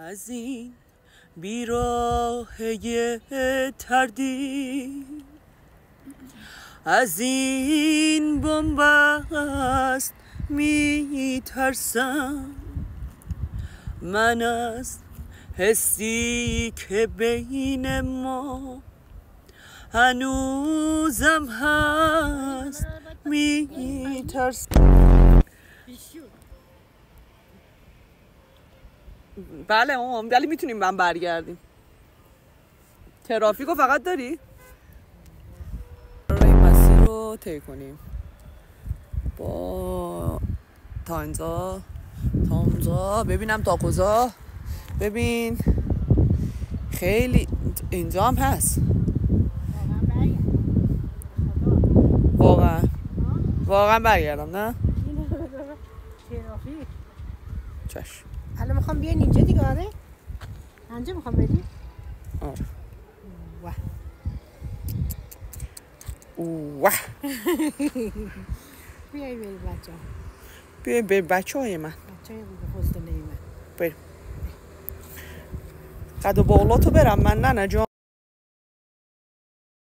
از این بیراهه تردید، از این بنبست میترسم، من از حسی که بین ما هنوزم هست میترسم. بله مامان، ولی میتونیم من برگردیم. ترافیکو فقط داری؟ این مسیر رو طی کنیم با تا اینجا ببینم تا کجا. ببین خیلی اینجا هم هست واقعا برگردم نه؟ ترافیک چشم. الان میخوام بیاین اینجا دیگه. آره اینجا میخوام بریم. آره واه واه بیاین بریم بچه ها. بیاین بریم بچه های من. بچه های فضل نیمه بریم قد و باغلاتو برم من نه جان.